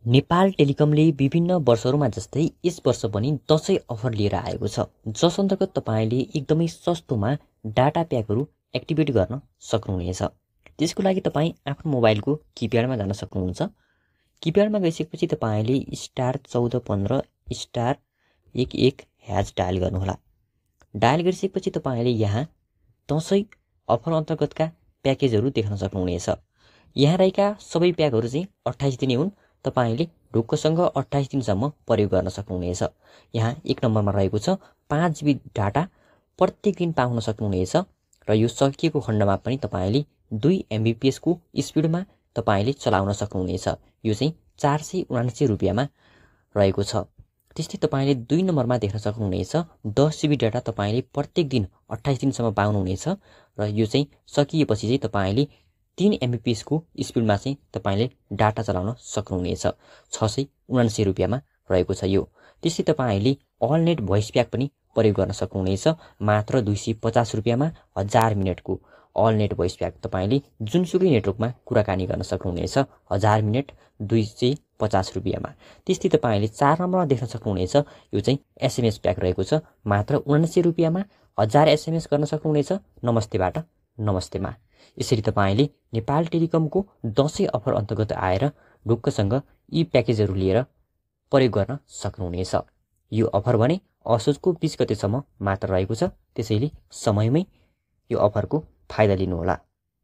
नेपाल टेलिकमले विभिन्न वर्षहरूमा जस्तै यस वर्ष पनि दसैँ अफर लिएर आएको छ, जस अन्तर्गत तपाईँले एकदमै सस्तोमा डाटा प्याकहरू एक्टिभेट गर्न सक्नुहुनेछ। त्यसको लागि तपाईँ आफ्नो मोबाइलको किप्याडमा जान सक्नुहुन्छ। किप्याडमा गइसकेपछि तपाईँले *14**11# डायल गर्नुहोला। डायल गरिसकेपछि तपाईँले यहाँ दसैँ अफर अन्तर्गतका प्याकेजहरू देख्न सक्नुहुनेछ। यहाँ रहेका सबै प्याकहरू चाहिँ 28 दिने हुन्। तपाईँले ढुक्कसँग 28 दिनसम्म प्रयोग गर्न सक्नुहुनेछ। यहाँ 1 नम्बरमा रहेको छ 5 GB डाटा प्रत्येक दिन पाउन सक्नुहुनेछ र यो सकिएको खण्डमा पनि तपाईँले 2 MBPS को स्पिडमा तपाईँले चलाउन सक्नुहुनेछ। यो चाहिँ 479 रुपियाँमा रहेको छ। त्यस्तै तपाईँले 2 नम्बरमा देख्न सक्नुहुनेछ 10 GB डाटा तपाईँले प्रत्येक दिन 28 दिनसम्म पाउनुहुनेछ र यो चाहिँ सकिएपछि चाहिँ तपाईँले 3 MBPS को स्पिडमा चाहिँ तपाईँले डाटा चलाउन सक्नुहुनेछ। 679 रुपियाँमा रहेको छ यो। त्यस्तै तपाईँले अल नेट भोइस प्याक पनि प्रयोग गर्न सक्नुहुनेछ। मात्र 250 रुपियाँमा 1000 मिनटको अल नेट भोइस प्याक तपाईँले जुनसुकै नेटवर्कमा कुराकानी गर्न सक्नुहुनेछ। 1000 मिनट 250 रुपियाँमा। त्यस्तै तपाईँले 4 नम्बरमा देख्न सक्नुहुनेछ यो चाहिँ SMS प्याक रहेको छ। मात्र 79 रुपियाँमा 1000 SMS गर्न सक्नुहुनेछ नमस्तेबाट नमस्तेमा। यसरी तपाईँले नेपाल टेलिकमको दसैँ अफर अन्तर्गत आएर ढुक्कसँग यी प्याकेजहरू लिएर प्रयोग गर्न सक्नुहुनेछ। यो अफर भने असोजको 20 गतेसम्म मात्र रहेको छ। त्यसैले समयमै यो अफरको फाइदा लिनुहोला।